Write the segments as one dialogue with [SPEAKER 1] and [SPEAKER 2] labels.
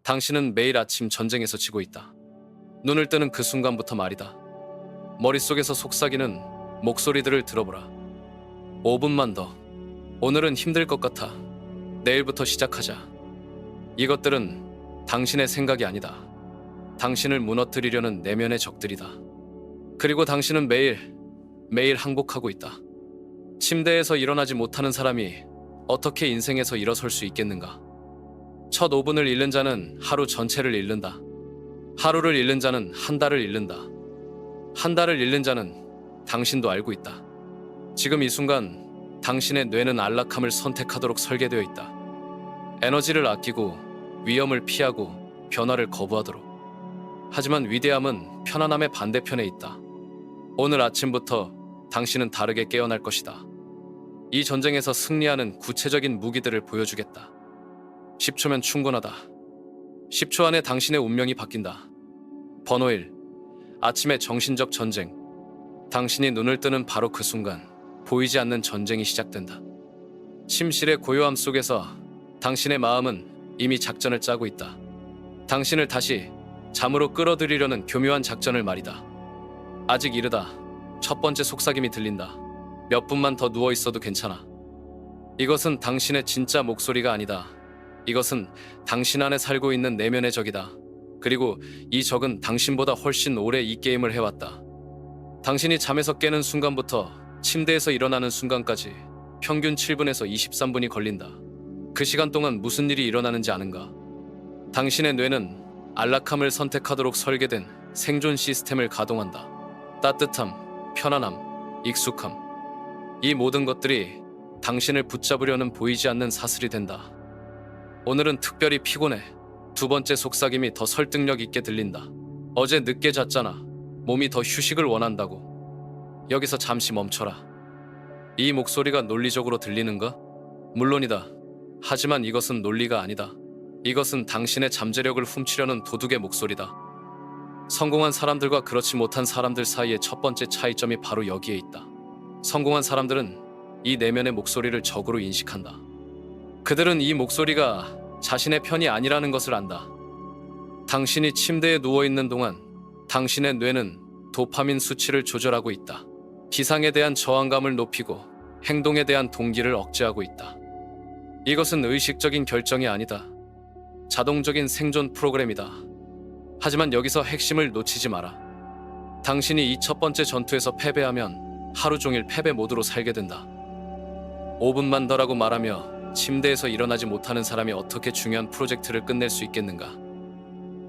[SPEAKER 1] 당신은 매일 아침 전쟁에서 지고 있다. 눈을 뜨는 그 순간부터 말이다. 머릿속에서 속삭이는 목소리들을 들어보라. 5분만 더. 오늘은 힘들 것 같아. 내일부터 시작하자. 이것들은 당신의 생각이 아니다. 당신을 무너뜨리려는 내면의 적들이다. 그리고 당신은 매일 항복하고 있다. 침대에서 일어나지 못하는 사람이 어떻게 인생에서 일어설 수 있겠는가? 첫 5분을 잃는 자는 하루 전체를 잃는다. 하루를 잃는 자는 한 달을 잃는다. 한 달을 잃는 자는 당신도 알고 있다. 지금 이 순간 당신의 뇌는 안락함을 선택하도록 설계되어 있다. 에너지를 아끼고 위험을 피하고 변화를 거부하도록. 하지만 위대함은 편안함의 반대편에 있다. 오늘 아침부터 당신은 다르게 깨어날 것이다. 이 전쟁에서 승리하는 구체적인 무기들을 보여주겠다. 10초면 충분하다. 10초 안에 당신의 운명이 바뀐다. 번호 1. 아침의 정신적 전쟁. 당신이 눈을 뜨는 바로 그 순간 보이지 않는 전쟁이 시작된다. 침실의 고요함 속에서 당신의 마음은 이미 작전을 짜고 있다. 당신을 다시 잠으로 끌어들이려는 교묘한 작전을 말이다. 아직 이르다. 첫 번째 속삭임이 들린다. 몇 분만 더 누워 있어도 괜찮아. 이것은 당신의 진짜 목소리가 아니다. 이것은 당신 안에 살고 있는 내면의 적이다. 그리고 이 적은 당신보다 훨씬 오래 이 게임을 해왔다. 당신이 잠에서 깨는 순간부터 침대에서 일어나는 순간까지 평균 7분에서 23분이 걸린다. 그 시간 동안 무슨 일이 일어나는지 아는가? 당신의 뇌는 안락함을 선택하도록 설계된 생존 시스템을 가동한다. 따뜻함, 편안함, 익숙함. 이 모든 것들이 당신을 붙잡으려는 보이지 않는 사슬이 된다. 오늘은 특별히 피곤해. 두 번째 속삭임이 더 설득력 있게 들린다. 어제 늦게 잤잖아. 몸이 더 휴식을 원한다고. 여기서 잠시 멈춰라. 이 목소리가 논리적으로 들리는가? 물론이다. 하지만 이것은 논리가 아니다. 이것은 당신의 잠재력을 훔치려는 도둑의 목소리다. 성공한 사람들과 그렇지 못한 사람들 사이의 첫 번째 차이점이 바로 여기에 있다. 성공한 사람들은 이 내면의 목소리를 적으로 인식한다. 그들은 이 목소리가 자신의 편이 아니라는 것을 안다. 당신이 침대에 누워있는 동안 당신의 뇌는 도파민 수치를 조절하고 있다. 기상에 대한 저항감을 높이고 행동에 대한 동기를 억제하고 있다. 이것은 의식적인 결정이 아니다. 자동적인 생존 프로그램이다. 하지만 여기서 핵심을 놓치지 마라. 당신이 이 첫 번째 전투에서 패배하면 하루 종일 패배 모드로 살게 된다. 5분만 더라고 말하며 침대에서 일어나지 못하는 사람이 어떻게 중요한 프로젝트를 끝낼 수 있겠는가?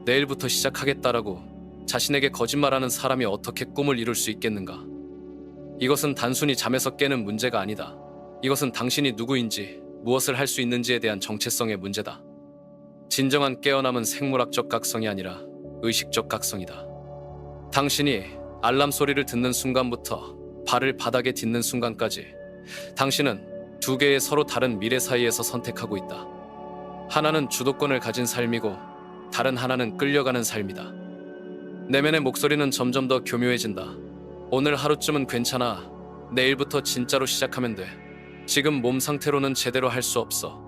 [SPEAKER 1] 내일부터 시작하겠다라고 자신에게 거짓말하는 사람이 어떻게 꿈을 이룰 수 있겠는가? 이것은 단순히 잠에서 깨는 문제가 아니다. 이것은 당신이 누구인지, 무엇을 할 수 있는지에 대한 정체성의 문제다. 진정한 깨어남은 생물학적 각성이 아니라 의식적 각성이다. 당신이 알람 소리를 듣는 순간부터 발을 바닥에 딛는 순간까지 당신은 두 개의 서로 다른 미래 사이에서 선택하고 있다. 하나는 주도권을 가진 삶이고 다른 하나는 끌려가는 삶이다. 내면의 목소리는 점점 더 교묘해진다. 오늘 하루쯤은 괜찮아. 내일부터 진짜로 시작하면 돼. 지금 몸 상태로는 제대로 할 수 없어.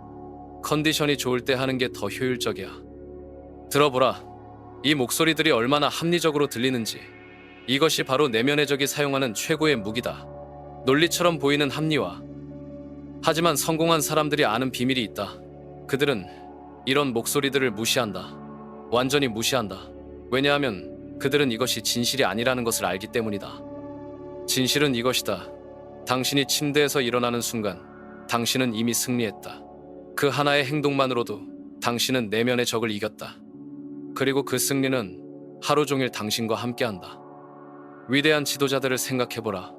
[SPEAKER 1] 컨디션이 좋을 때 하는 게 더 효율적이야. 들어보라. 이 목소리들이 얼마나 합리적으로 들리는지. 이것이 바로 내면의 적이 사용하는 최고의 무기다. 논리처럼 보이는 합리화. 하지만 성공한 사람들이 아는 비밀이 있다. 그들은 이런 목소리들을 무시한다. 완전히 무시한다. 왜냐하면 그들은 이것이 진실이 아니라는 것을 알기 때문이다. 진실은 이것이다. 당신이 침대에서 일어나는 순간 당신은 이미 승리했다. 그 하나의 행동만으로도 당신은 내면의 적을 이겼다. 그리고 그 승리는 하루 종일 당신과 함께한다. 위대한 지도자들을 생각해보라.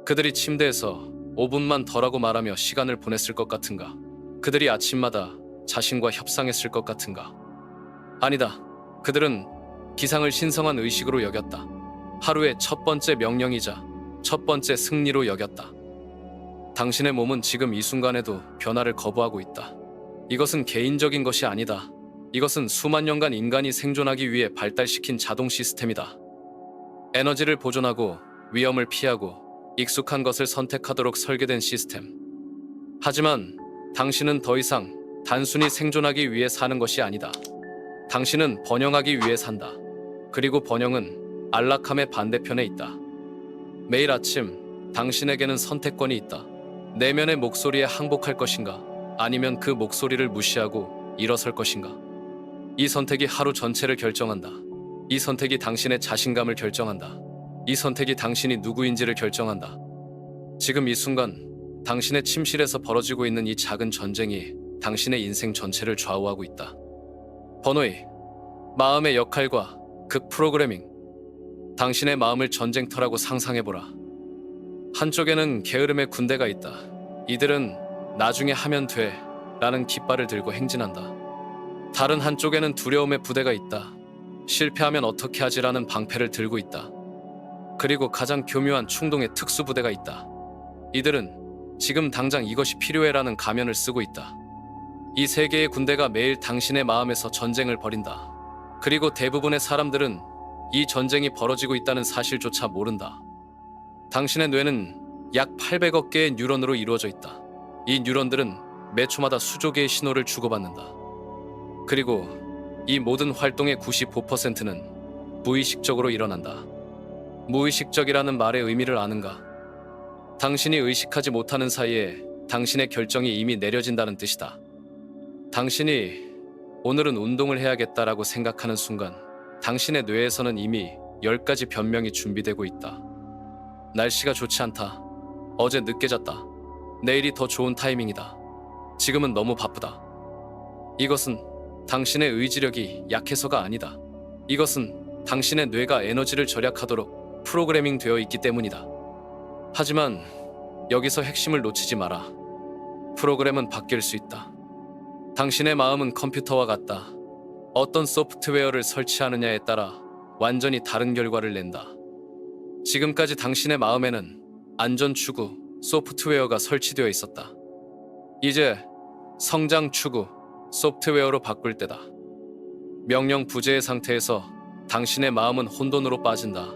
[SPEAKER 1] 그들이 침대에서 5분만 더라고 말하며 시간을 보냈을 것 같은가? 그들이 아침마다 자신과 협상했을 것 같은가? 아니다. 그들은 기상을 신성한 의식으로 여겼다. 하루의 첫 번째 명령이자 첫 번째 승리로 여겼다. 당신의 몸은 지금 이 순간에도 변화를 거부하고 있다. 이것은 개인적인 것이 아니다. 이것은 수만 년간 인간이 생존하기 위해 발달시킨 자동 시스템이다. 에너지를 보존하고 위험을 피하고 익숙한 것을 선택하도록 설계된 시스템. 하지만 당신은 더 이상 단순히 생존하기 위해 사는 것이 아니다. 당신은 번영하기 위해 산다. 그리고 번영은 안락함의 반대편에 있다. 매일 아침 당신에게는 선택권이 있다. 내면의 목소리에 항복할 것인가? 아니면 그 목소리를 무시하고 일어설 것인가? 이 선택이 하루 전체를 결정한다. 이 선택이 당신의 자신감을 결정한다. 이 선택이 당신이 누구인지를 결정한다. 지금 이 순간 당신의 침실에서 벌어지고 있는 이 작은 전쟁이 당신의 인생 전체를 좌우하고 있다. 번호이, 마음의 역할과 극 프로그래밍. 당신의 마음을 전쟁터라고 상상해보라. 한쪽에는 게으름의 군대가 있다. 이들은 나중에 하면 돼 라는 깃발을 들고 행진한다. 다른 한쪽에는 두려움의 부대가 있다. 실패하면 어떻게 하지라는 방패를 들고 있다. 그리고 가장 교묘한 충동의 특수부대가 있다. 이들은 지금 당장 이것이 필요해라는 가면을 쓰고 있다. 이 세 개의 군대가 매일 당신의 마음에서 전쟁을 벌인다. 그리고 대부분의 사람들은 이 전쟁이 벌어지고 있다는 사실조차 모른다. 당신의 뇌는 약 800억 개의 뉴런으로 이루어져 있다. 이 뉴런들은 매 초마다 수조 개의 신호를 주고받는다. 그리고 이 모든 활동의 95%는 무의식적으로 일어난다. 무의식적이라는 말의 의미를 아는가? 당신이 의식하지 못하는 사이에 당신의 결정이 이미 내려진다는 뜻이다. 당신이 오늘은 운동을 해야겠다라고 생각하는 순간 당신의 뇌에서는 이미 10가지 변명이 준비되고 있다. 날씨가 좋지 않다. 어제 늦게 잤다. 내일이 더 좋은 타이밍이다. 지금은 너무 바쁘다. 이것은 당신의 의지력이 약해서가 아니다. 이것은 당신의 뇌가 에너지를 절약하도록 프로그래밍 되어 있기 때문이다. 하지만 여기서 핵심을 놓치지 마라. 프로그램은 바뀔 수 있다. 당신의 마음은 컴퓨터와 같다. 어떤 소프트웨어를 설치하느냐에 따라 완전히 다른 결과를 낸다. 지금까지 당신의 마음에는 안전 추구 소프트웨어가 설치되어 있었다. 이제 성장 추구 소프트웨어로 바꿀 때다. 명령 부재의 상태에서 당신의 마음은 혼돈으로 빠진다.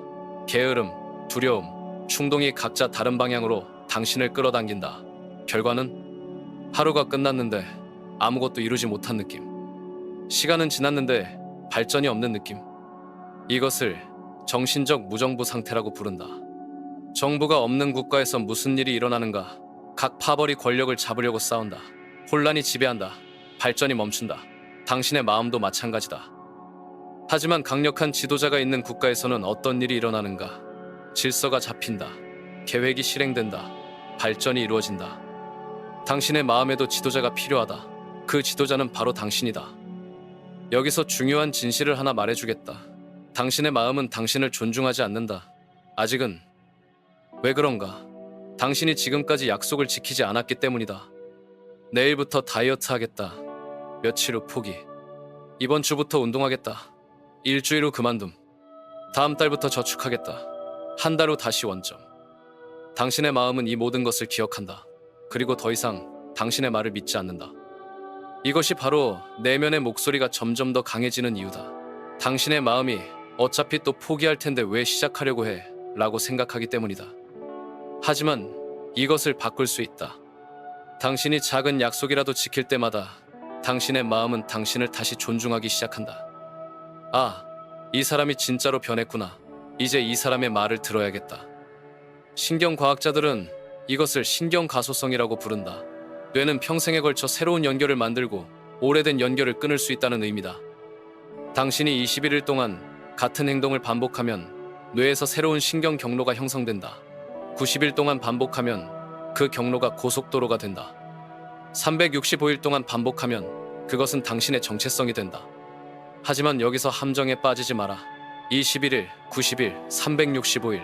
[SPEAKER 1] 게으름, 두려움, 충동이 각자 다른 방향으로 당신을 끌어당긴다. 결과는 하루가 끝났는데 아무것도 이루지 못한 느낌. 시간은 지났는데 발전이 없는 느낌. 이것을 정신적 무정부 상태라고 부른다. 정부가 없는 국가에서 무슨 일이 일어나는가? 각 파벌이 권력을 잡으려고 싸운다. 혼란이 지배한다. 발전이 멈춘다. 당신의 마음도 마찬가지다. 하지만 강력한 지도자가 있는 국가에서는 어떤 일이 일어나는가? 질서가 잡힌다. 계획이 실행된다. 발전이 이루어진다. 당신의 마음에도 지도자가 필요하다. 그 지도자는 바로 당신이다. 여기서 중요한 진실을 하나 말해주겠다. 당신의 마음은 당신을 존중하지 않는다. 아직은. 왜 그런가? 당신이 지금까지 약속을 지키지 않았기 때문이다. 내일부터 다이어트 하겠다. 며칠 후 포기. 이번 주부터 운동하겠다. 일주일 후 그만둠. 다음 달부터 저축하겠다. 한 달 후 다시 원점. 당신의 마음은 이 모든 것을 기억한다. 그리고 더 이상 당신의 말을 믿지 않는다. 이것이 바로 내면의 목소리가 점점 더 강해지는 이유다. 당신의 마음이 어차피 또 포기할 텐데 왜 시작하려고 해? 라고 생각하기 때문이다. 하지만 이것을 바꿀 수 있다. 당신이 작은 약속이라도 지킬 때마다 당신의 마음은 당신을 다시 존중하기 시작한다. 아, 이 사람이 진짜로 변했구나. 이제 이 사람의 말을 들어야겠다. 신경과학자들은 이것을 신경가소성이라고 부른다. 뇌는 평생에 걸쳐 새로운 연결을 만들고 오래된 연결을 끊을 수 있다는 의미다. 당신이 21일 동안 같은 행동을 반복하면 뇌에서 새로운 신경 경로가 형성된다. 90일 동안 반복하면 그 경로가 고속도로가 된다. 365일 동안 반복하면 그것은 당신의 정체성이 된다. 하지만 여기서 함정에 빠지지 마라. 21일, 90일, 365일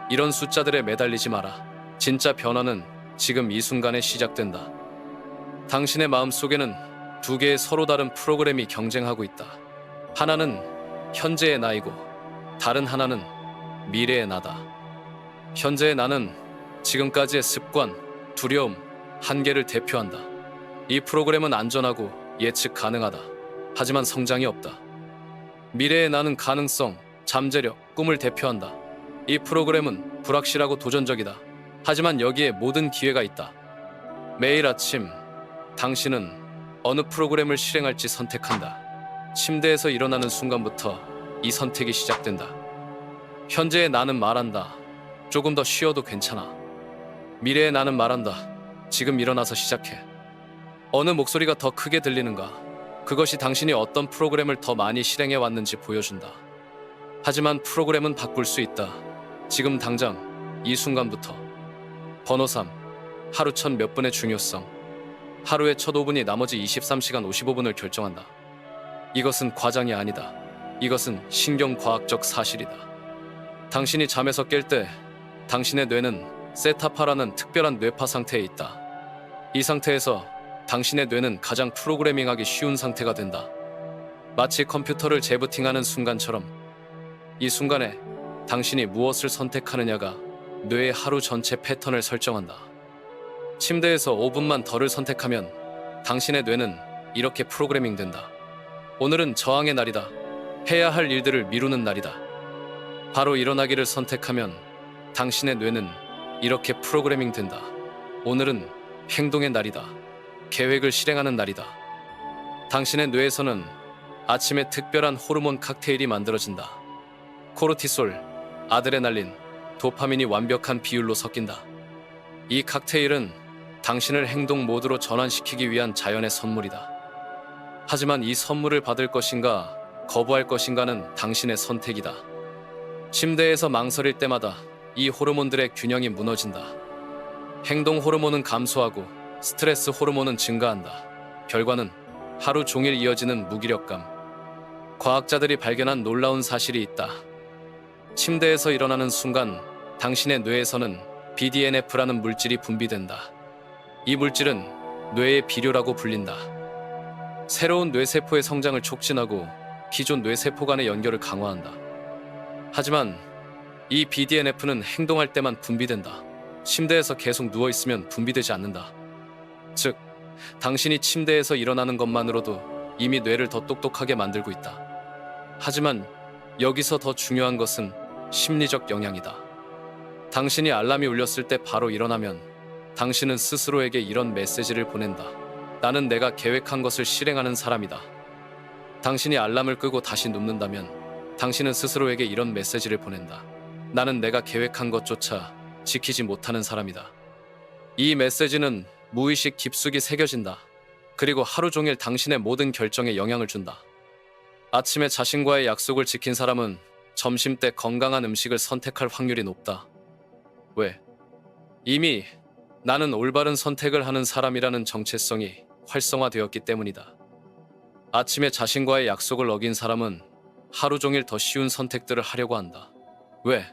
[SPEAKER 1] 이런 숫자들에 매달리지 마라. 진짜 변화는 지금 이 순간에 시작된다. 당신의 마음 속에는 두 개의 서로 다른 프로그램이 경쟁하고 있다. 하나는 현재의 나이고 다른 하나는 미래의 나다. 현재의 나는 지금까지의 습관, 두려움, 한계를 대표한다. 이 프로그램은 안전하고 예측 가능하다. 하지만 성장이 없다. 미래의 나는 가능성, 잠재력, 꿈을 대표한다. 이 프로그램은 불확실하고 도전적이다. 하지만 여기에 모든 기회가 있다. 매일 아침 당신은 어느 프로그램을 실행할지 선택한다. 침대에서 일어나는 순간부터 이 선택이 시작된다. 현재의 나는 말한다. 조금 더 쉬어도 괜찮아. 미래의 나는 말한다. 지금 일어나서 시작해. 어느 목소리가 더 크게 들리는가? 그것이 당신이 어떤 프로그램을 더 많이 실행해 왔는지 보여준다. 하지만 프로그램은 바꿀 수 있다. 지금 당장, 이 순간부터. 번호 3. 하루 첫 몇 분의 중요성. 하루의 첫 5분이 나머지 23시간 55분을 결정한다. 이것은 과장이 아니다. 이것은 신경과학적 사실이다. 당신이 잠에서 깰 때 당신의 뇌는 세타파라는 특별한 뇌파 상태에 있다. 이 상태에서 당신의 뇌는 가장 프로그래밍하기 쉬운 상태가 된다. 마치 컴퓨터를 재부팅하는 순간처럼. 이 순간에 당신이 무엇을 선택하느냐가 뇌의 하루 전체 패턴을 설정한다. 침대에서 5분만 덜을 선택하면 당신의 뇌는 이렇게 프로그래밍 된다. 오늘은 저항의 날이다. 해야 할 일들을 미루는 날이다. 바로 일어나기를 선택하면 당신의 뇌는 이렇게 프로그래밍 된다. 오늘은 행동의 날이다. 계획을 실행하는 날이다. 당신의 뇌에서는 아침에 특별한 호르몬 칵테일이 만들어진다. 코르티솔, 아드레날린, 도파민이 완벽한 비율로 섞인다. 이 칵테일은 당신을 행동 모드로 전환시키기 위한 자연의 선물이다. 하지만 이 선물을 받을 것인가, 거부할 것인가는 당신의 선택이다. 침대에서 망설일 때마다 이 호르몬들의 균형이 무너진다. 행동 호르몬은 감소하고 스트레스 호르몬은 증가한다. 결과는 하루 종일 이어지는 무기력감. 과학자들이 발견한 놀라운 사실이 있다. 침대에서 일어나는 순간 당신의 뇌에서는 BDNF라는 물질이 분비된다. 이 물질은 뇌의 비료라고 불린다. 새로운 뇌세포의 성장을 촉진하고 기존 뇌세포 간의 연결을 강화한다. 하지만 이 BDNF는 행동할 때만 분비된다. 침대에서 계속 누워있으면 분비되지 않는다. 즉, 당신이 침대에서 일어나는 것만으로도 이미 뇌를 더 똑똑하게 만들고 있다. 하지만 여기서 더 중요한 것은 심리적 영향이다. 당신이 알람이 울렸을 때 바로 일어나면 당신은 스스로에게 이런 메시지를 보낸다. 나는 내가 계획한 것을 실행하는 사람이다. 당신이 알람을 끄고 다시 눕는다면 당신은 스스로에게 이런 메시지를 보낸다. 나는 내가 계획한 것조차 지키지 못하는 사람이다. 이 메시지는 무의식 깊숙이 새겨진다. 그리고 하루 종일 당신의 모든 결정에 영향을 준다. 아침에 자신과의 약속을 지킨 사람은 점심때 건강한 음식을 선택할 확률이 높다. 왜? 이미 나는 올바른 선택을 하는 사람이라는 정체성이 활성화되었기 때문이다. 아침에 자신과의 약속을 어긴 사람은 하루 종일 더 쉬운 선택들을 하려고 한다. 왜?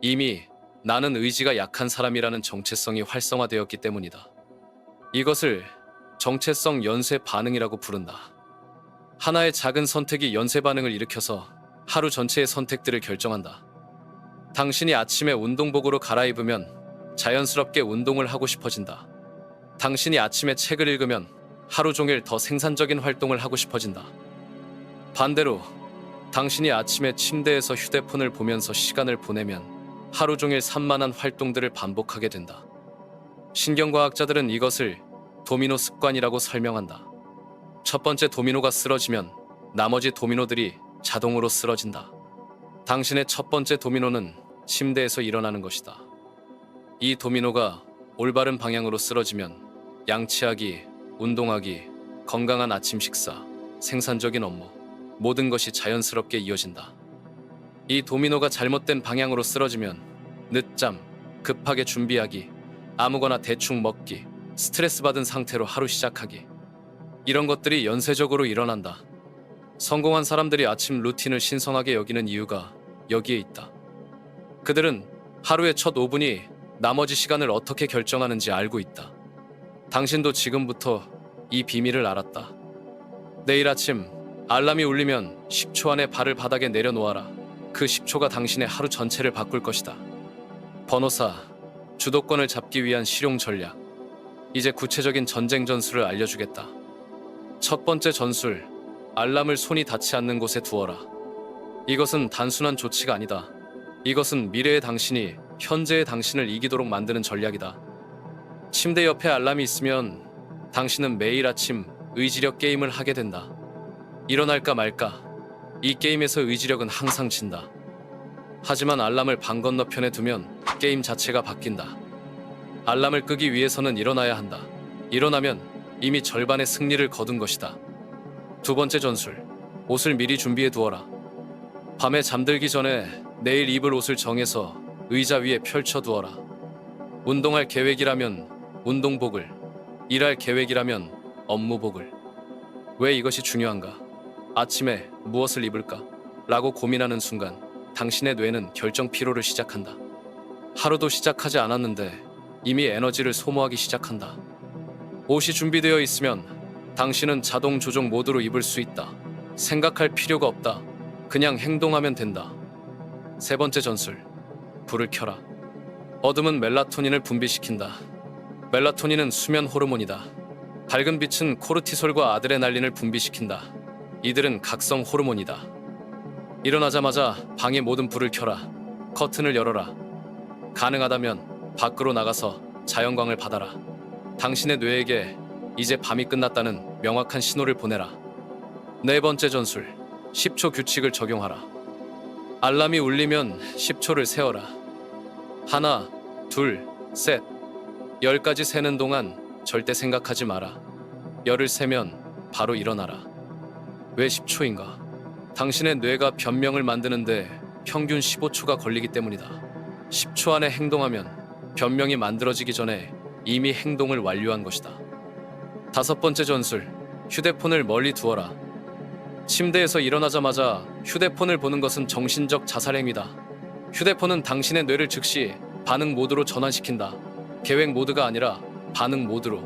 [SPEAKER 1] 이미 나는 의지가 약한 사람이라는 정체성이 활성화되었기 때문이다. 이것을 정체성 연쇄 반응이라고 부른다. 하나의 작은 선택이 연쇄 반응을 일으켜서 하루 전체의 선택들을 결정한다. 당신이 아침에 운동복으로 갈아입으면 자연스럽게 운동을 하고 싶어진다. 당신이 아침에 책을 읽으면 하루 종일 더 생산적인 활동을 하고 싶어진다. 반대로 당신이 아침에 침대에서 휴대폰을 보면서 시간을 보내면 하루 종일 산만한 활동들을 반복하게 된다. 신경과학자들은 이것을 도미노 습관이라고 설명한다. 첫 번째 도미노가 쓰러지면 나머지 도미노들이 자동으로 쓰러진다. 당신의 첫 번째 도미노는 침대에서 일어나는 것이다. 이 도미노가 올바른 방향으로 쓰러지면 양치하기, 운동하기, 건강한 아침 식사, 생산적인 업무, 모든 것이 자연스럽게 이어진다. 이 도미노가 잘못된 방향으로 쓰러지면 늦잠, 급하게 준비하기, 아무거나 대충 먹기, 스트레스 받은 상태로 하루 시작하기, 이런 것들이 연쇄적으로 일어난다. 성공한 사람들이 아침 루틴을 신성하게 여기는 이유가 여기에 있다. 그들은 하루의 첫 5분이 나머지 시간을 어떻게 결정하는지 알고 있다. 당신도 지금부터 이 비밀을 알았다. 내일 아침 알람이 울리면 10초 안에 발을 바닥에 내려놓아라. 그 10초가 당신의 하루 전체를 바꿀 것이다. 번호 4. 주도권을 잡기 위한 실용 전략. 이제 구체적인 전쟁 전술을 알려주겠다. 첫 번째 전술, 알람을 손이 닿지 않는 곳에 두어라. 이것은 단순한 조치가 아니다. 이것은 미래의 당신이 현재의 당신을 이기도록 만드는 전략이다. 침대 옆에 알람이 있으면 당신은 매일 아침 의지력 게임을 하게 된다. 일어날까 말까. 이 게임에서 의지력은 항상 진다. 하지만 알람을 방 건너편에 두면 게임 자체가 바뀐다. 알람을 끄기 위해서는 일어나야 한다. 일어나면 이미 절반의 승리를 거둔 것이다. 두 번째 전술. 옷을 미리 준비해 두어라. 밤에 잠들기 전에 내일 입을 옷을 정해서 의자 위에 펼쳐 두어라. 운동할 계획이라면 운동복을, 일할 계획이라면 업무복을. 왜 이것이 중요한가? 아침에 무엇을 입을까? 라고 고민하는 순간 당신의 뇌는 결정 피로를 시작한다. 하루도 시작하지 않았는데 이미 에너지를 소모하기 시작한다. 옷이 준비되어 있으면 당신은 자동 조정 모드로 입을 수 있다. 생각할 필요가 없다. 그냥 행동하면 된다. 세 번째 전술. 불을 켜라. 어둠은 멜라토닌을 분비시킨다. 멜라토닌은 수면 호르몬이다. 밝은 빛은 코르티솔과 아드레날린을 분비시킨다. 이들은 각성 호르몬이다. 일어나자마자 방의 모든 불을 켜라. 커튼을 열어라. 가능하다면 밖으로 나가서 자연광을 받아라. 당신의 뇌에게 이제 밤이 끝났다는 명확한 신호를 보내라. 네 번째 전술. 10초 규칙을 적용하라. 알람이 울리면 10초를 세어라. 하나, 둘, 셋. 10까지 세는 동안 절대 생각하지 마라. 10을 세면 바로 일어나라. 왜 10초인가? 당신의 뇌가 변명을 만드는데 평균 15초가 걸리기 때문이다. 10초 안에 행동하면 변명이 만들어지기 전에 이미 행동을 완료한 것이다. 다섯 번째 전술. 휴대폰을 멀리 두어라. 침대에서 일어나자마자 휴대폰을 보는 것은 정신적 자살행위다. 휴대폰은 당신의 뇌를 즉시 반응 모드로 전환시킨다. 계획 모드가 아니라 반응 모드로.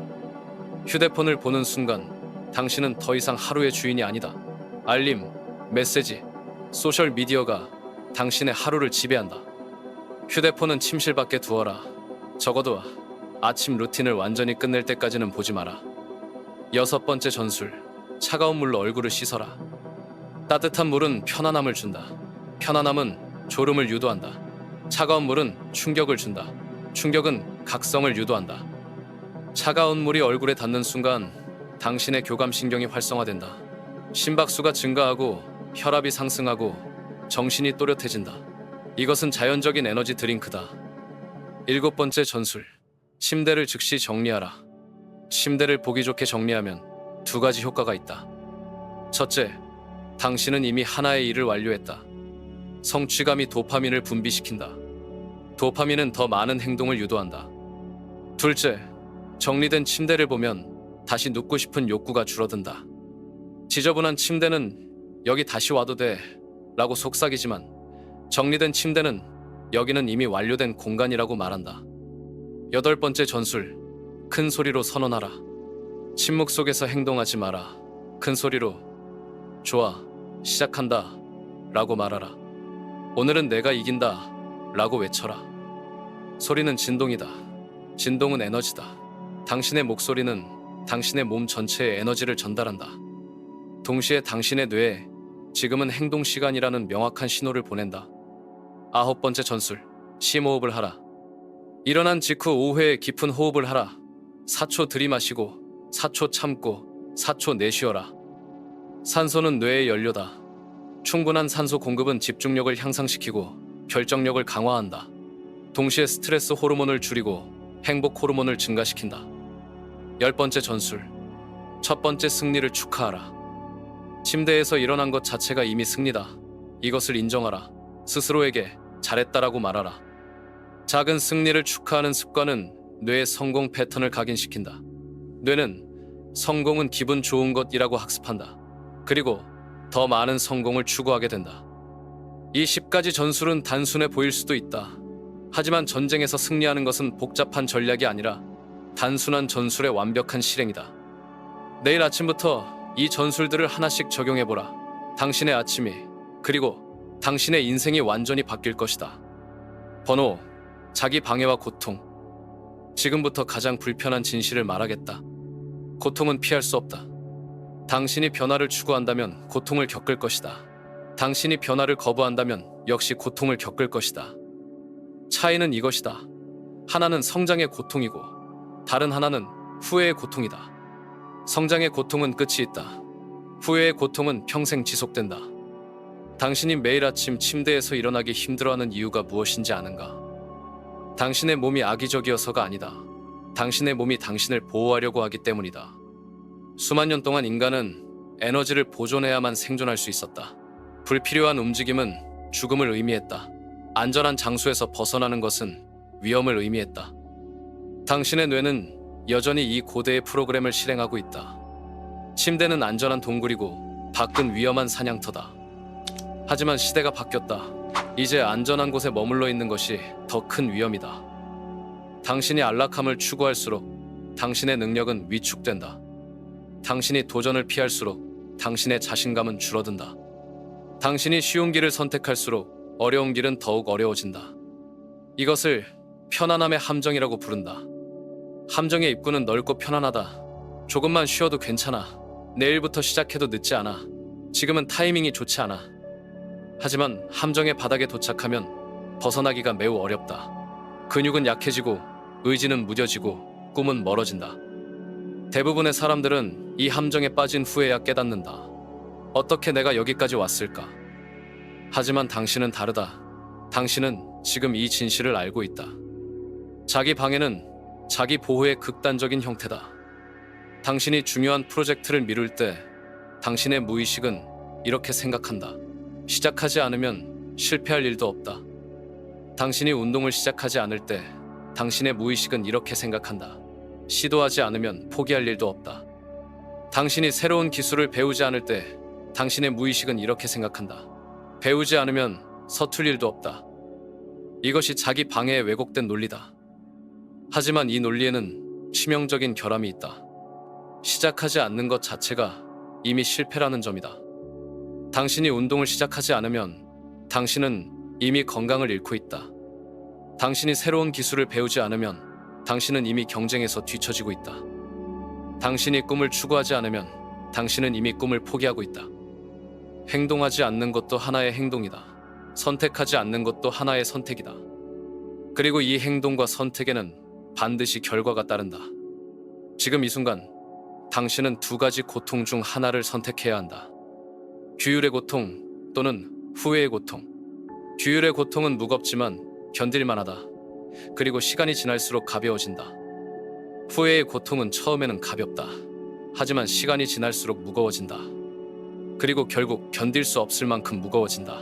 [SPEAKER 1] 휴대폰을 보는 순간 당신은 더 이상 하루의 주인이 아니다. 알림, 메시지, 소셜 미디어가 당신의 하루를 지배한다. 휴대폰은 침실 밖에 두어라. 적어도 아침 루틴을 완전히 끝낼 때까지는 보지 마라. 여섯 번째 전술. 차가운 물로 얼굴을 씻어라. 따뜻한 물은 편안함을 준다. 편안함은 졸음을 유도한다. 차가운 물은 충격을 준다. 충격은 각성을 유도한다. 차가운 물이 얼굴에 닿는 순간 당신의 교감신경이 활성화된다. 심박수가 증가하고 혈압이 상승하고 정신이 또렷해진다. 이것은 자연적인 에너지 드링크다. 일곱 번째 전술. 침대를 즉시 정리하라. 침대를 보기 좋게 정리하면 두 가지 효과가 있다. 첫째, 당신은 이미 하나의 일을 완료했다. 성취감이 도파민을 분비시킨다. 도파민은 더 많은 행동을 유도한다. 둘째, 정리된 침대를 보면 다시 눕고 싶은 욕구가 줄어든다. 지저분한 침대는 여기 다시 와도 돼 라고 속삭이지만 정리된 침대는 여기는 이미 완료된 공간이라고 말한다. 여덟 번째 전술. 큰 소리로 선언하라. 침묵 속에서 행동하지 마라. 큰 소리로 좋아, 시작한다 라고 말하라. 오늘은 내가 이긴다 라고 외쳐라. 소리는 진동이다. 진동은 에너지다. 당신의 목소리는 당신의 몸 전체에 에너지를 전달한다. 동시에 당신의 뇌에 지금은 행동 시간이라는 명확한 신호를 보낸다. 아홉 번째 전술. 심호흡을 하라. 일어난 직후 5회 깊은 호흡을 하라. 4초 들이마시고 4초 참고 4초 내쉬어라. 산소는 뇌의 연료다. 충분한 산소 공급은 집중력을 향상시키고 결정력을 강화한다. 동시에 스트레스 호르몬을 줄이고 행복 호르몬을 증가시킨다. 열 번째 전술. 첫 번째 승리를 축하하라. 침대에서 일어난 것 자체가 이미 승리다. 이것을 인정하라. 스스로에게 잘했다라고 말하라. 작은 승리를 축하하는 습관은 뇌의 성공 패턴을 각인시킨다. 뇌는 성공은 기분 좋은 것이라고 학습한다. 그리고 더 많은 성공을 추구하게 된다. 이 10가지 전술은 단순해 보일 수도 있다. 하지만 전쟁에서 승리하는 것은 복잡한 전략이 아니라 단순한 전술의 완벽한 실행이다. 내일 아침부터 이 전술들을 하나씩 적용해보라. 당신의 아침이, 그리고 당신의 인생이 완전히 바뀔 것이다. 번호, 자기 방해와 고통. 지금부터 가장 불편한 진실을 말하겠다. 고통은 피할 수 없다. 당신이 변화를 추구한다면 고통을 겪을 것이다. 당신이 변화를 거부한다면 역시 고통을 겪을 것이다. 차이는 이것이다. 하나는 성장의 고통이고 다른 하나는 후회의 고통이다. 성장의 고통은 끝이 있다. 후회의 고통은 평생 지속된다. 당신이 매일 아침 침대에서 일어나기 힘들어하는 이유가 무엇인지 아는가? 당신의 몸이 악의적이어서가 아니다. 당신의 몸이 당신을 보호하려고 하기 때문이다. 수만 년 동안 인간은 에너지를 보존해야만 생존할 수 있었다. 불필요한 움직임은 죽음을 의미했다. 안전한 장소에서 벗어나는 것은 위험을 의미했다. 당신의 뇌는 여전히 이 고대의 프로그램을 실행하고 있다. 침대는 안전한 동굴이고 밖은 위험한 사냥터다. 하지만 시대가 바뀌었다. 이제 안전한 곳에 머물러 있는 것이 더 큰 위험이다. 당신이 안락함을 추구할수록 당신의 능력은 위축된다. 당신이 도전을 피할수록 당신의 자신감은 줄어든다. 당신이 쉬운 길을 선택할수록 어려운 길은 더욱 어려워진다. 이것을 편안함의 함정이라고 부른다. 함정의 입구는 넓고 편안하다. 조금만 쉬어도 괜찮아. 내일부터 시작해도 늦지 않아. 지금은 타이밍이 좋지 않아. 하지만 함정의 바닥에 도착하면 벗어나기가 매우 어렵다. 근육은 약해지고 의지는 무뎌지고 꿈은 멀어진다. 대부분의 사람들은 이 함정에 빠진 후에야 깨닫는다. 어떻게 내가 여기까지 왔을까? 하지만 당신은 다르다. 당신은 지금 이 진실을 알고 있다. 자기 방해는 자기 보호의 극단적인 형태다. 당신이 중요한 프로젝트를 미룰 때 당신의 무의식은 이렇게 생각한다. 시작하지 않으면 실패할 일도 없다. 당신이 운동을 시작하지 않을 때 당신의 무의식은 이렇게 생각한다. 시도하지 않으면 포기할 일도 없다. 당신이 새로운 기술을 배우지 않을 때 당신의 무의식은 이렇게 생각한다. 배우지 않으면 서툴 일도 없다. 이것이 자기 방해에 왜곡된 논리다. 하지만 이 논리에는 치명적인 결함이 있다. 시작하지 않는 것 자체가 이미 실패라는 점이다. 당신이 운동을 시작하지 않으면 당신은 이미 건강을 잃고 있다. 당신이 새로운 기술을 배우지 않으면 당신은 이미 경쟁에서 뒤처지고 있다. 당신이 꿈을 추구하지 않으면 당신은 이미 꿈을 포기하고 있다. 행동하지 않는 것도 하나의 행동이다. 선택하지 않는 것도 하나의 선택이다. 그리고 이 행동과 선택에는 반드시 결과가 따른다. 지금 이 순간 당신은 두 가지 고통 중 하나를 선택해야 한다. 규율의 고통 또는 후회의 고통. 규율의 고통은 무겁지만 견딜만하다. 그리고 시간이 지날수록 가벼워진다. 후회의 고통은 처음에는 가볍다. 하지만 시간이 지날수록 무거워진다. 그리고 결국 견딜 수 없을 만큼 무거워진다.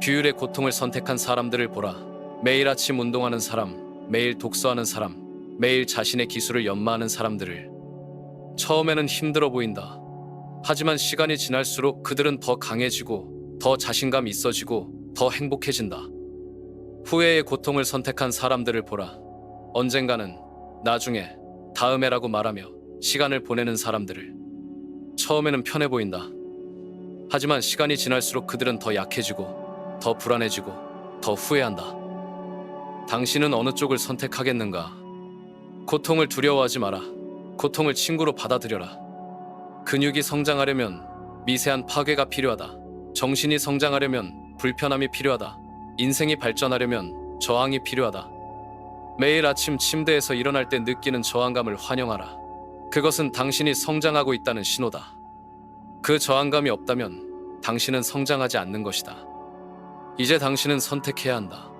[SPEAKER 1] 규율의 고통을 선택한 사람들을 보라. 매일 아침 운동하는 사람, 매일 독서하는 사람, 매일 자신의 기술을 연마하는 사람들을. 처음에는 힘들어 보인다. 하지만 시간이 지날수록 그들은 더 강해지고 더 자신감 있어지고 더 행복해진다. 후회의 고통을 선택한 사람들을 보라. 언젠가는, 나중에, 다음에라고 말하며 시간을 보내는 사람들을. 처음에는 편해 보인다. 하지만 시간이 지날수록 그들은 더 약해지고 더 불안해지고 더 후회한다. 당신은 어느 쪽을 선택하겠는가? 고통을 두려워하지 마라. 고통을 친구로 받아들여라. 근육이 성장하려면 미세한 파괴가 필요하다. 정신이 성장하려면 불편함이 필요하다. 인생이 발전하려면 저항이 필요하다. 매일 아침 침대에서 일어날 때 느끼는 저항감을 환영하라. 그것은 당신이 성장하고 있다는 신호다. 그 저항감이 없다면 당신은 성장하지 않는 것이다. 이제 당신은 선택해야 한다.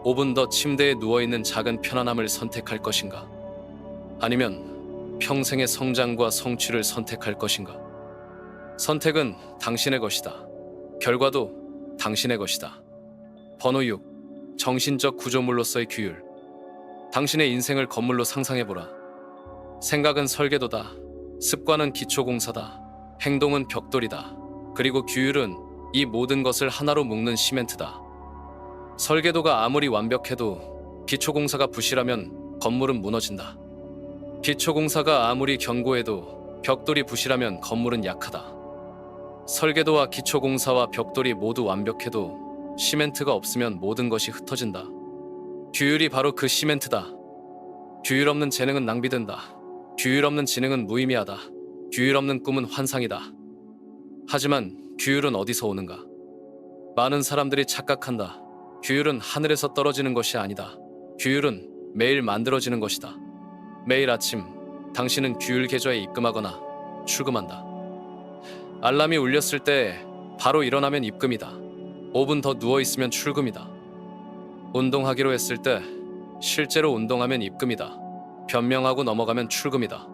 [SPEAKER 1] 5분 더 침대에 누워있는 작은 편안함을 선택할 것인가? 아니면 평생의 성장과 성취를 선택할 것인가? 선택은 당신의 것이다. 결과도 당신의 것이다. 번호 6. 정신적 구조물로서의 규율. 당신의 인생을 건물로 상상해보라. 생각은 설계도다. 습관은 기초공사다. 행동은 벽돌이다. 그리고 규율은 이 모든 것을 하나로 묶는 시멘트다. 설계도가 아무리 완벽해도 기초공사가 부실하면 건물은 무너진다. 기초공사가 아무리 견고해도 벽돌이 부실하면 건물은 약하다. 설계도와 기초공사와 벽돌이 모두 완벽해도 시멘트가 없으면 모든 것이 흩어진다. 규율이 바로 그 시멘트다. 규율 없는 재능은 낭비된다. 규율 없는 지능은 무의미하다. 규율 없는 꿈은 환상이다. 하지만 규율은 어디서 오는가? 많은 사람들이 착각한다. 규율은 하늘에서 떨어지는 것이 아니다. 규율은 매일 만들어지는 것이다. 매일 아침 당신은 규율 계좌에 입금하거나 출금한다. 알람이 울렸을 때 바로 일어나면 입금이다. 5분 더 누워있으면 출금이다. 운동하기로 했을 때 실제로 운동하면 입금이다. 변명하고 넘어가면 출금이다.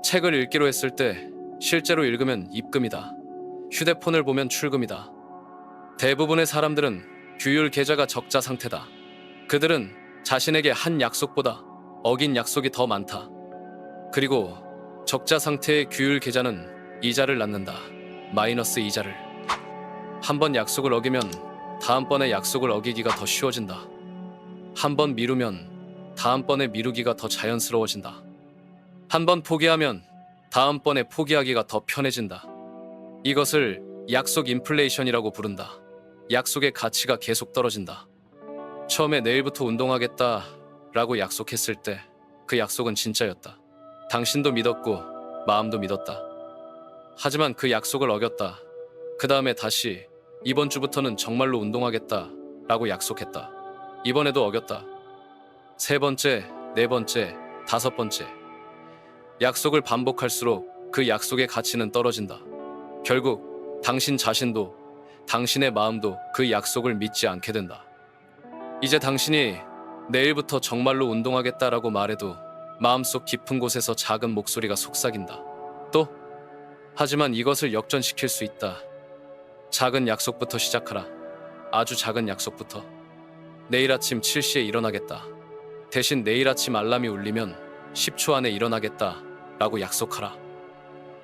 [SPEAKER 1] 책을 읽기로 했을 때 실제로 읽으면 입금이다. 휴대폰을 보면 출금이다. 대부분의 사람들은 규율 계좌가 적자 상태다. 그들은 자신에게 한 약속보다 어긴 약속이 더 많다. 그리고 적자 상태의 규율 계좌는 이자를 낳는다. 마이너스 이자를. 한 번 약속을 어기면 다음번에 약속을 어기기가 더 쉬워진다. 한 번 미루면 다음번에 미루기가 더 자연스러워진다. 한 번 포기하면 다음번에 포기하기가 더 편해진다. 이것을 약속 인플레이션이라고 부른다. 약속의 가치가 계속 떨어진다. 처음에 내일부터 운동하겠다 라고 약속했을 때 그 약속은 진짜였다. 당신도 믿었고 마음도 믿었다. 하지만 그 약속을 어겼다. 그 다음에 다시 이번 주부터는 정말로 운동하겠다 라고 약속했다. 이번에도 어겼다. 세 번째, 네 번째, 다섯 번째. 약속을 반복할수록 그 약속의 가치는 떨어진다. 결국 당신 자신도 당신의 마음도 그 약속을 믿지 않게 된다. 이제 당신이 내일부터 정말로 운동하겠다라고 말해도 마음속 깊은 곳에서 작은 목소리가 속삭인다. 또 하지만 이것을 역전시킬 수 있다. 작은 약속부터 시작하라. 아주 작은 약속부터. 내일 아침 7시에 일어나겠다. 대신 내일 아침 알람이 울리면 10초 안에 일어나겠다 라고 약속하라.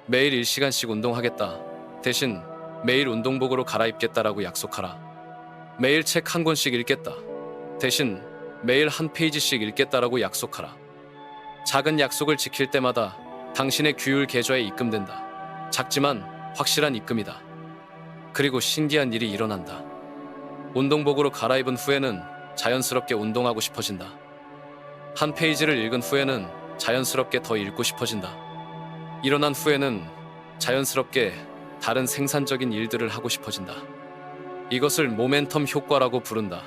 [SPEAKER 1] 매일 1시간씩 운동하겠다. 대신 매일 운동복으로 갈아입겠다라고 약속하라. 매일 책 한 권씩 읽겠다. 대신 매일 한 페이지씩 읽겠다라고 약속하라. 작은 약속을 지킬 때마다 당신의 규율 계좌에 입금된다. 작지만 확실한 입금이다. 그리고 신기한 일이 일어난다. 운동복으로 갈아입은 후에는 자연스럽게 운동하고 싶어진다. 한 페이지를 읽은 후에는 자연스럽게 더 읽고 싶어진다. 일어난 후에는 자연스럽게 다른 생산적인 일들을 하고 싶어진다. 이것을 모멘텀 효과라고 부른다.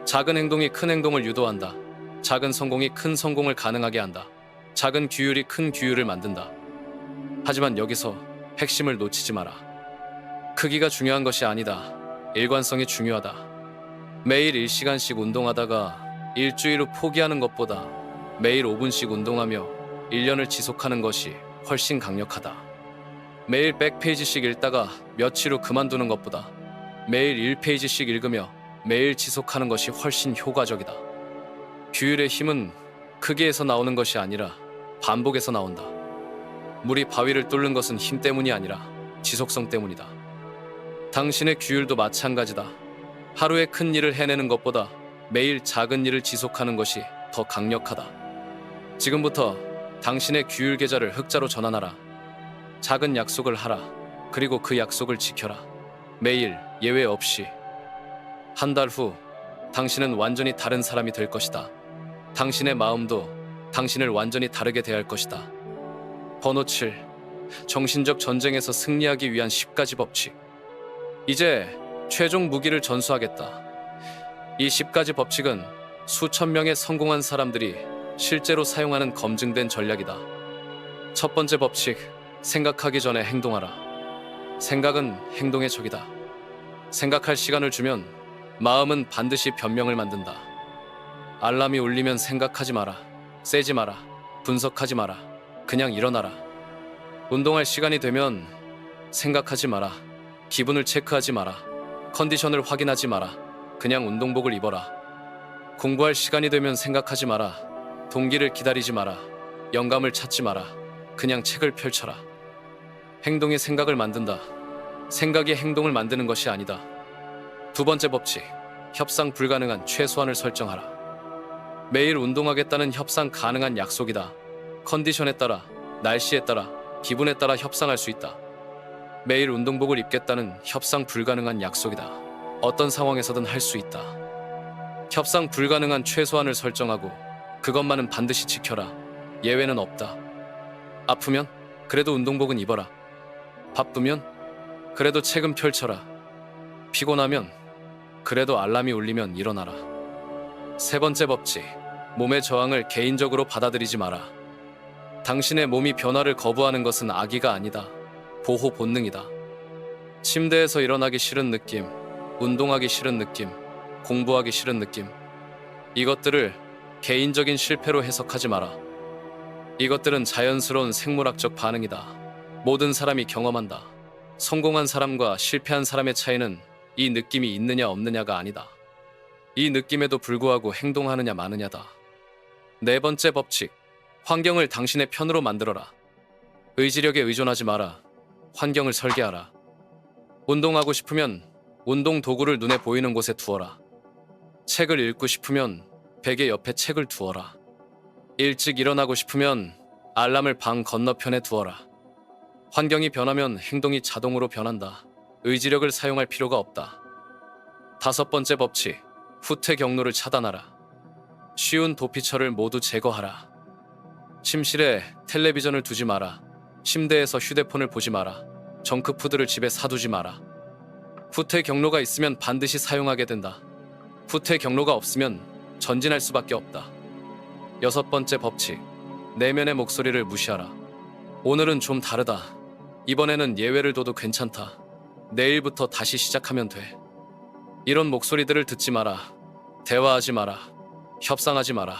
[SPEAKER 1] 작은 행동이 큰 행동을 유도한다. 작은 성공이 큰 성공을 가능하게 한다. 작은 규율이 큰 규율을 만든다. 하지만 여기서 핵심을 놓치지 마라. 크기가 중요한 것이 아니다. 일관성이 중요하다. 매일 1시간씩 운동하다가 일주일 후 포기하는 것보다 매일 5분씩 운동하며 1년을 지속하는 것이 훨씬 강력하다. 매일 100페이지씩 읽다가 며칠 후 그만두는 것보다 매일 1페이지씩 읽으며 매일 지속하는 것이 훨씬 효과적이다. 규율의 힘은 크기에서 나오는 것이 아니라 반복에서 나온다. 물이 바위를 뚫는 것은 힘 때문이 아니라 지속성 때문이다. 당신의 규율도 마찬가지다. 하루에 큰 일을 해내는 것보다 매일 작은 일을 지속하는 것이 더 강력하다. 지금부터 당신의 규율 계좌를 흑자로 전환하라. 작은 약속을 하라. 그리고 그 약속을 지켜라. 매일 예외 없이. 한 달 후 당신은 완전히 다른 사람이 될 것이다. 당신의 마음도 당신을 완전히 다르게 대할 것이다. 번호 7. 정신적 전쟁에서 승리하기 위한 10가지 법칙. 이제 최종 무기를 전수하겠다. 이 10가지 법칙은 수천 명의 성공한 사람들이 실제로 사용하는 검증된 전략이다. 첫 번째 법칙, 생각하기 전에 행동하라. 생각은 행동의 적이다. 생각할 시간을 주면 마음은 반드시 변명을 만든다. 알람이 울리면 생각하지 마라. 세지 마라. 분석하지 마라. 그냥 일어나라. 운동할 시간이 되면 생각하지 마라. 기분을 체크하지 마라. 컨디션을 확인하지 마라. 그냥 운동복을 입어라. 공부할 시간이 되면 생각하지 마라. 동기를 기다리지 마라. 영감을 찾지 마라. 그냥 책을 펼쳐라. 행동이 생각을 만든다. 생각이 행동을 만드는 것이 아니다. 두 번째 법칙, 협상 불가능한 최소한을 설정하라. 매일 운동하겠다는 협상 가능한 약속이다. 컨디션에 따라, 날씨에 따라, 기분에 따라 협상할 수 있다. 매일 운동복을 입겠다는 협상 불가능한 약속이다. 어떤 상황에서든 할 수 있다. 협상 불가능한 최소한을 설정하고 그것만은 반드시 지켜라. 예외는 없다. 아프면 그래도 운동복은 입어라. 바쁘면 그래도 책은 펼쳐라. 피곤하면 그래도 알람이 울리면 일어나라. 세 번째 법칙, 몸의 저항을 개인적으로 받아들이지 마라. 당신의 몸이 변화를 거부하는 것은 악의가 아니다. 보호 본능이다. 침대에서 일어나기 싫은 느낌, 운동하기 싫은 느낌, 공부하기 싫은 느낌. 이것들을 개인적인 실패로 해석하지 마라. 이것들은 자연스러운 생물학적 반응이다. 모든 사람이 경험한다. 성공한 사람과 실패한 사람의 차이는 이 느낌이 있느냐 없느냐가 아니다. 이 느낌에도 불구하고 행동하느냐 마느냐다. 네 번째 법칙. 환경을 당신의 편으로 만들어라. 의지력에 의존하지 마라. 환경을 설계하라. 운동하고 싶으면 운동 도구를 눈에 보이는 곳에 두어라. 책을 읽고 싶으면 베개 옆에 책을 두어라. 일찍 일어나고 싶으면 알람을 방 건너편에 두어라. 환경이 변하면 행동이 자동으로 변한다. 의지력을 사용할 필요가 없다. 다섯 번째 법칙. 후퇴 경로를 차단하라. 쉬운 도피처를 모두 제거하라. 침실에 텔레비전을 두지 마라. 침대에서 휴대폰을 보지 마라. 정크푸드를 집에 사두지 마라. 후퇴 경로가 있으면 반드시 사용하게 된다. 후퇴 경로가 없으면 전진할 수밖에 없다. 여섯 번째 법칙. 내면의 목소리를 무시하라. 오늘은 좀 다르다. 이번에는 예외를 둬도 괜찮다. 내일부터 다시 시작하면 돼. 이런 목소리들을 듣지 마라. 대화하지 마라. 협상하지 마라.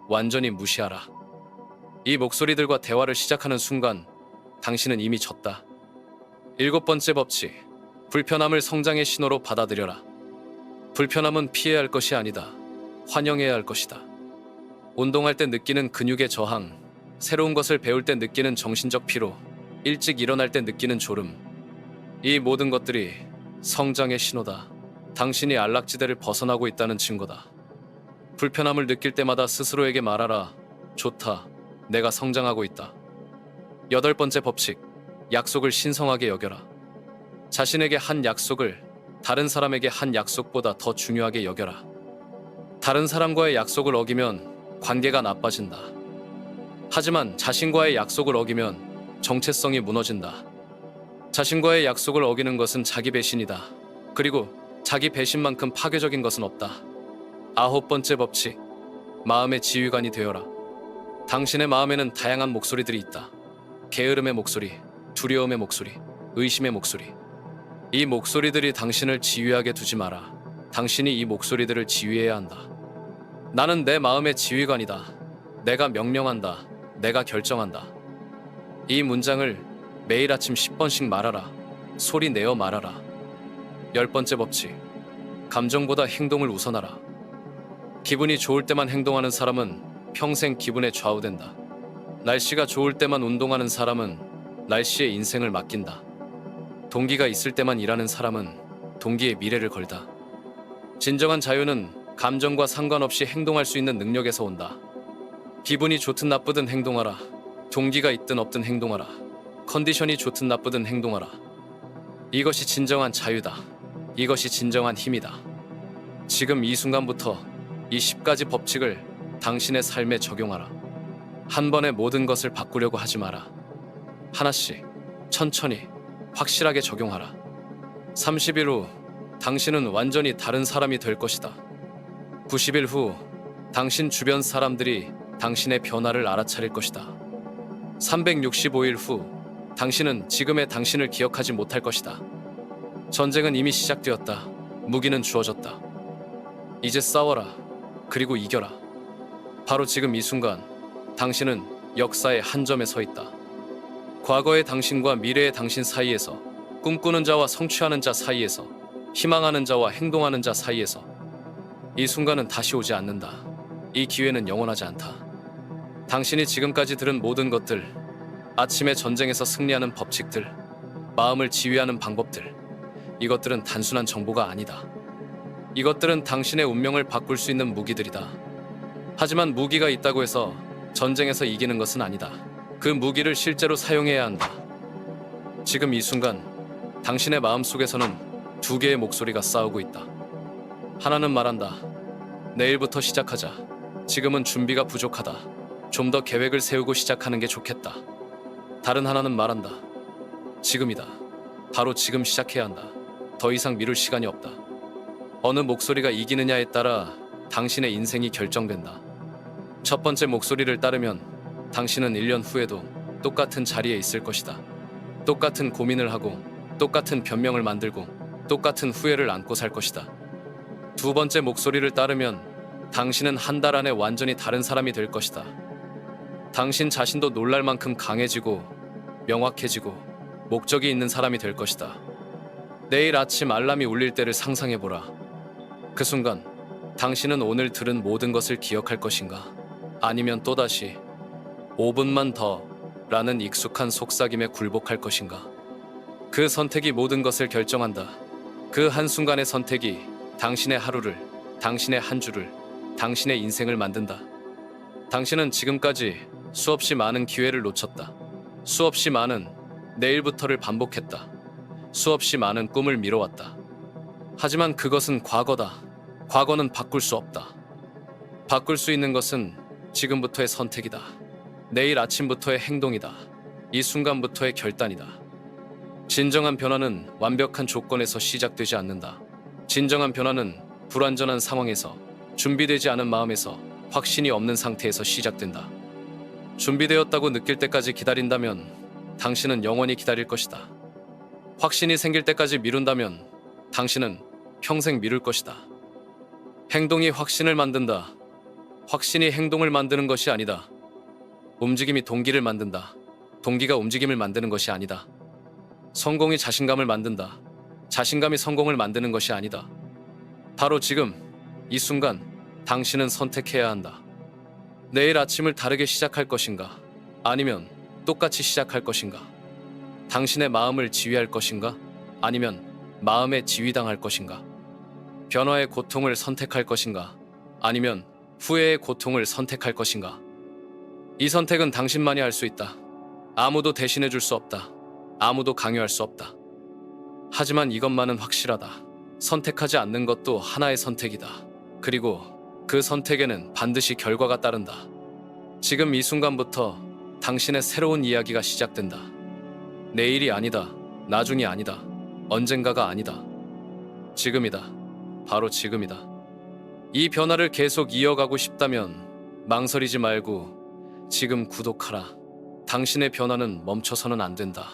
[SPEAKER 1] 완전히 무시하라. 이 목소리들과 대화를 시작하는 순간 당신은 이미 졌다. 일곱 번째 법칙. 불편함을 성장의 신호로 받아들여라. 불편함은 피해야 할 것이 아니다. 환영해야 할 것이다. 운동할 때 느끼는 근육의 저항, 새로운 것을 배울 때 느끼는 정신적 피로, 일찍 일어날 때 느끼는 졸음. 이 모든 것들이 성장의 신호다. 당신이 안락지대를 벗어나고 있다는 증거다. 불편함을 느낄 때마다 스스로에게 말하라. 좋다. 내가 성장하고 있다. 여덟 번째 법칙. 약속을 신성하게 여겨라. 자신에게 한 약속을 다른 사람에게 한 약속보다 더 중요하게 여겨라. 다른 사람과의 약속을 어기면 관계가 나빠진다. 하지만 자신과의 약속을 어기면 정체성이 무너진다. 자신과의 약속을 어기는 것은 자기 배신이다. 그리고 자기 배신만큼 파괴적인 것은 없다. 아홉 번째 법칙. 마음의 지휘관이 되어라. 당신의 마음에는 다양한 목소리들이 있다. 게으름의 목소리, 두려움의 목소리, 의심의 목소리. 이 목소리들이 당신을 지휘하게 두지 마라. 당신이 이 목소리들을 지휘해야 한다. 나는 내 마음의 지휘관이다. 내가 명령한다. 내가 결정한다. 이 문장을 매일 아침 10번씩 말하라. 소리 내어 말하라. 열 번째 법칙. 감정보다 행동을 우선하라. 기분이 좋을 때만 행동하는 사람은 평생 기분에 좌우된다. 날씨가 좋을 때만 운동하는 사람은 날씨에 인생을 맡긴다. 동기가 있을 때만 일하는 사람은 동기의 미래를 걸다. 진정한 자유는 감정과 상관없이 행동할 수 있는 능력에서 온다. 기분이 좋든 나쁘든 행동하라. 동기가 있든 없든 행동하라. 컨디션이 좋든 나쁘든 행동하라. 이것이 진정한 자유다. 이것이 진정한 힘이다. 지금 이 순간부터 이 10가지 법칙을 당신의 삶에 적용하라. 한 번에 모든 것을 바꾸려고 하지 마라. 하나씩, 천천히, 확실하게 적용하라. 30일 후 당신은 완전히 다른 사람이 될 것이다. 90일 후 당신 주변 사람들이 당신의 변화를 알아차릴 것이다. 365일 후 당신은 지금의 당신을 기억하지 못할 것이다. 전쟁은 이미 시작되었다. 무기는 주어졌다. 이제 싸워라. 그리고 이겨라. 바로 지금 이 순간 당신은 역사의 한 점에 서 있다. 과거의 당신과 미래의 당신 사이에서, 꿈꾸는 자와 성취하는 자 사이에서, 희망하는 자와 행동하는 자 사이에서 이 순간은 다시 오지 않는다. 이 기회는 영원하지 않다. 당신이 지금까지 들은 모든 것들, 아침의 전쟁에서 승리하는 법칙들, 마음을 지휘하는 방법들, 이것들은 단순한 정보가 아니다. 이것들은 당신의 운명을 바꿀 수 있는 무기들이다. 하지만 무기가 있다고 해서 전쟁에서 이기는 것은 아니다. 그 무기를 실제로 사용해야 한다. 지금 이 순간 당신의 마음속에서는 두 개의 목소리가 싸우고 있다. 하나는 말한다. 내일부터 시작하자. 지금은 준비가 부족하다. 좀 더 계획을 세우고 시작하는 게 좋겠다. 다른 하나는 말한다. 지금이다. 바로 지금 시작해야 한다. 더 이상 미룰 시간이 없다. 어느 목소리가 이기느냐에 따라 당신의 인생이 결정된다. 첫 번째 목소리를 따르면 당신은 1년 후에도 똑같은 자리에 있을 것이다. 똑같은 고민을 하고 똑같은 변명을 만들고 똑같은 후회를 안고 살 것이다. 두 번째 목소리를 따르면 당신은 한 달 안에 완전히 다른 사람이 될 것이다. 당신 자신도 놀랄 만큼 강해지고 명확해지고 목적이 있는 사람이 될 것이다. 내일 아침 알람이 울릴 때를 상상해보라. 그 순간 당신은 오늘 들은 모든 것을 기억할 것인가? 아니면 또다시 5분만 더 라는 익숙한 속삭임에 굴복할 것인가? 그 선택이 모든 것을 결정한다. 그 한순간의 선택이 당신의 하루를, 당신의 한 주를, 당신의 인생을 만든다. 당신은 지금까지 수없이 많은 기회를 놓쳤다. 수없이 많은 내일부터를 반복했다. 수없이 많은 꿈을 미뤄왔다. 하지만 그것은 과거다. 과거는 바꿀 수 없다. 바꿀 수 있는 것은 지금부터의 선택이다. 내일 아침부터의 행동이다. 이 순간부터의 결단이다. 진정한 변화는 완벽한 조건에서 시작되지 않는다. 진정한 변화는 불완전한 상황에서, 준비되지 않은 마음에서, 확신이 없는 상태에서 시작된다. 준비되었다고 느낄 때까지 기다린다면 당신은 영원히 기다릴 것이다. 확신이 생길 때까지 미룬다면 당신은 평생 미룰 것이다. 행동이 확신을 만든다. 확신이 행동을 만드는 것이 아니다. 움직임이 동기를 만든다. 동기가 움직임을 만드는 것이 아니다. 성공이 자신감을 만든다. 자신감이 성공을 만드는 것이 아니다. 바로 지금, 이 순간, 당신은 선택해야 한다. 내일 아침을 다르게 시작할 것인가? 아니면 똑같이 시작할 것인가? 당신의 마음을 지휘할 것인가? 아니면 마음에 지휘당할 것인가? 변화의 고통을 선택할 것인가? 아니면 후회의 고통을 선택할 것인가? 이 선택은 당신만이 할 수 있다. 아무도 대신해 줄 수 없다. 아무도 강요할 수 없다. 하지만 이것만은 확실하다. 선택하지 않는 것도 하나의 선택이다. 그리고 그 선택에는 반드시 결과가 따른다. 지금 이 순간부터 당신의 새로운 이야기가 시작된다. 내일이 아니다. 나중이 아니다. 언젠가가 아니다. 지금이다. 바로 지금이다. 이 변화를 계속 이어가고 싶다면 망설이지 말고 지금 구독하라. 당신의 변화는 멈춰서는 안 된다.